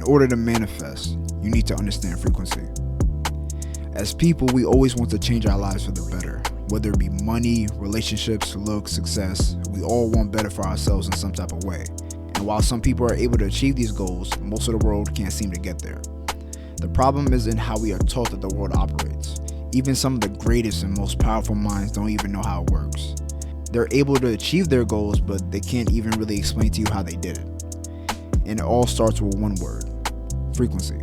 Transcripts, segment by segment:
In order to manifest, you need to understand frequency. As people, we always want to change our lives for the better. Whether it be money, relationships, looks, success, we all want better for ourselves in some type of way. And while some people are able to achieve these goals, most of the world can't seem to get there. The problem is in how we are taught that the world operates. Even some of the greatest and most powerful minds don't even know how it works. They're able to achieve their goals, but they can't even really explain to you how they did it. And it all starts with one word: frequency.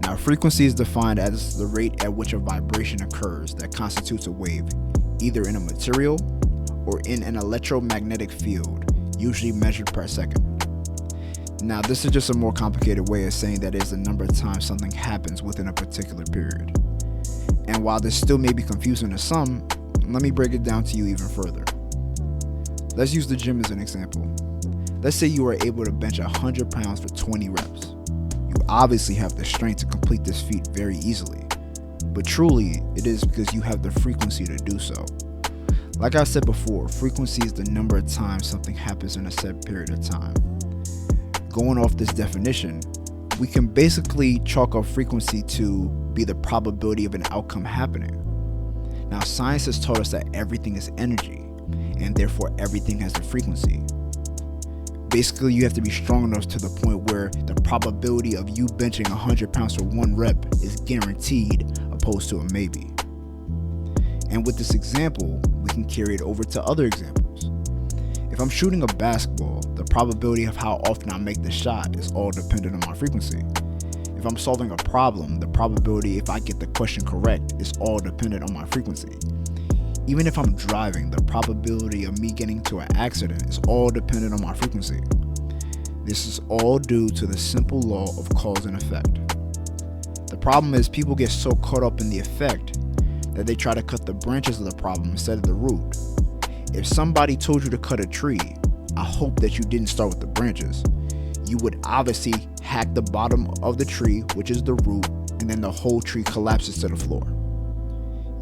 Now, frequency is defined as the rate at which a vibration occurs that constitutes a wave, either in a material or in an electromagnetic field, usually measured per second. Now, this is just a more complicated way of saying that it is the number of times something happens within a particular period. And while this still may be confusing to some, let me break it down to you even further. Let's use the gym as an example. Let's say you are able to bench 100 pounds for 20 reps. You obviously have the strength to complete this feat very easily, but truly it is because you have the frequency to do so. Like I said before, frequency is the number of times something happens in a set period of time. Going off this definition, we can basically chalk up frequency to be the probability of an outcome happening. Now, science has taught us that everything is energy, and therefore everything has a frequency. Basically, you have to be strong enough to the point where the probability of you benching 100 pounds for one rep is guaranteed, opposed to a maybe. And with this example, we can carry it over to other examples. If I'm shooting a basketball, the probability of how often I make the shot is all dependent on my frequency. If I'm solving a problem, the probability if I get the question correct is all dependent on my frequency. Even if I'm driving, the probability of me getting into an accident is all dependent on my frequency. This is all due to the simple law of cause and effect. The problem is people get so caught up in the effect that they try to cut the branches of the problem instead of the root. If somebody told you to cut a tree, I hope that you didn't start with the branches. You would obviously hack the bottom of the tree, which is the root, and then the whole tree collapses to the floor.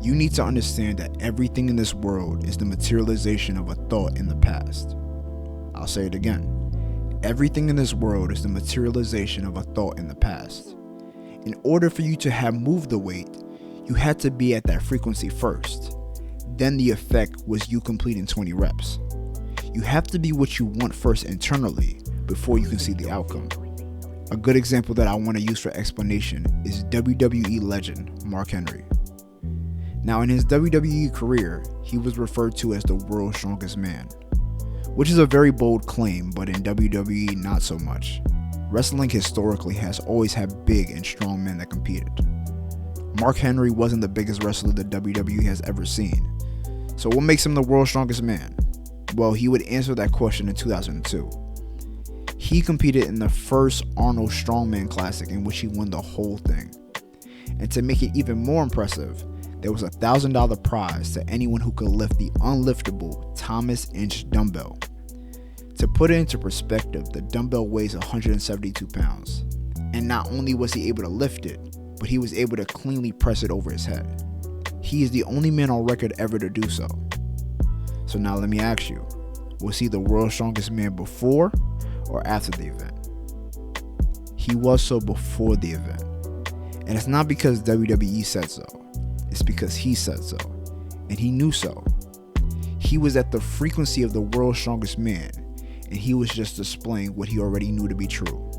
You need to understand that everything in this world is the materialization of a thought in the past. I'll say it again. Everything in this world is the materialization of a thought in the past. In order for you to have moved the weight, you had to be at that frequency first. Then the effect was you completing 20 reps. You have to be what you want first internally before you can see the outcome. A good example that I want to use for explanation is WWE legend Mark Henry. Now, in his WWE career, he was referred to as the world's strongest man, which is a very bold claim, but in WWE not so much. Wrestling historically has always had big and strong men that competed. Mark Henry wasn't the biggest wrestler that WWE has ever seen. So what makes him the world's strongest man? Well, he would answer that question in 2002. He competed in the first Arnold Strongman Classic, in which he won the whole thing. And to make it even more impressive, there was a $1,000 prize to anyone who could lift the unliftable Thomas inch dumbbell. To put it into perspective, the dumbbell weighs 172 pounds. And not only was he able to lift it, but he was able to cleanly press it over his head. He is the only man on record ever to do so. So now let me ask you, was he the world's strongest man before or after the event? He was so before the event. And it's not because WWE said so. It's because he said so. And he knew so. He was at the frequency of the world's strongest man, and he was just displaying what he already knew to be true.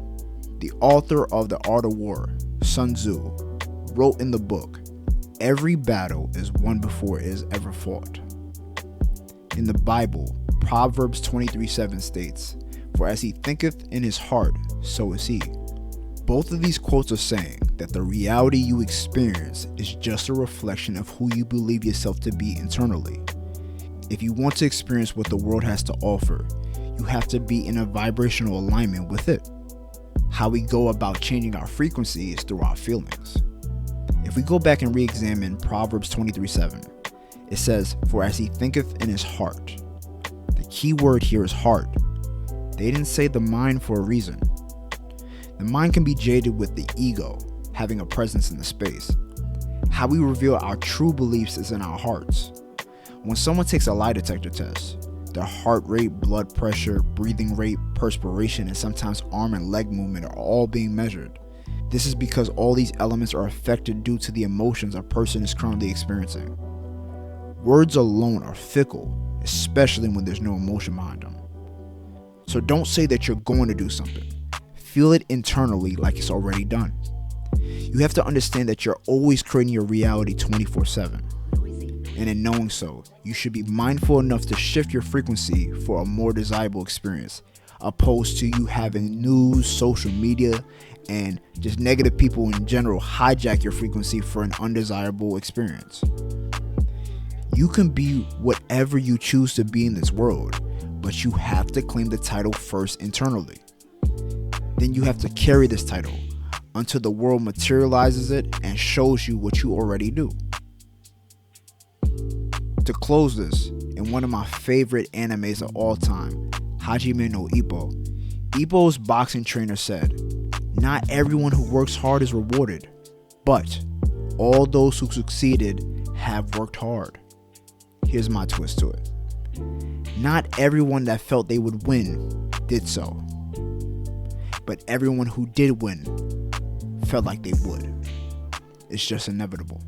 The author of The Art of War, Sun Tzu, wrote in the book, "Every battle is won before it is ever fought." In the Bible, Proverbs 23:7 states, "For as he thinketh in his heart, so is he." Both of these quotes are saying that the reality you experience is just a reflection of who you believe yourself to be internally. If you want to experience what the world has to offer, you have to be in a vibrational alignment with it. How we go about changing our frequency is through our feelings. If we go back and re-examine Proverbs 23:7, it says, "For as he thinketh in his heart." The key word here is heart. They didn't say the mind for a reason. The mind can be jaded with the ego, having a presence in the space. How we reveal our true beliefs is in our hearts. When someone takes a lie detector test, Their heart rate, blood pressure, breathing rate, perspiration, and sometimes arm and leg movement are all being measured. This is because all these elements are affected due to the emotions a person is currently experiencing. Words alone are fickle, especially when there's no emotion behind them. So don't say that you're going to do something. Feel it internally like it's already done. You have to understand that you're always creating your reality 24/7. And in knowing so, you should be mindful enough to shift your frequency for a more desirable experience, opposed to you having news, social media, and just negative people in general hijack your frequency for an undesirable experience. You can be whatever you choose to be in this world, but you have to claim the title first internally. Then you have to carry this title until the world materializes it and shows you what you already do. To close this, in one of my favorite animes of all time, Hajime no Ippo, Ippo's boxing trainer said, "Not everyone who works hard is rewarded, but all those who succeeded have worked hard." Here's my twist to it. Not everyone that felt they would win did so, but everyone who did win felt like they would. It's just inevitable.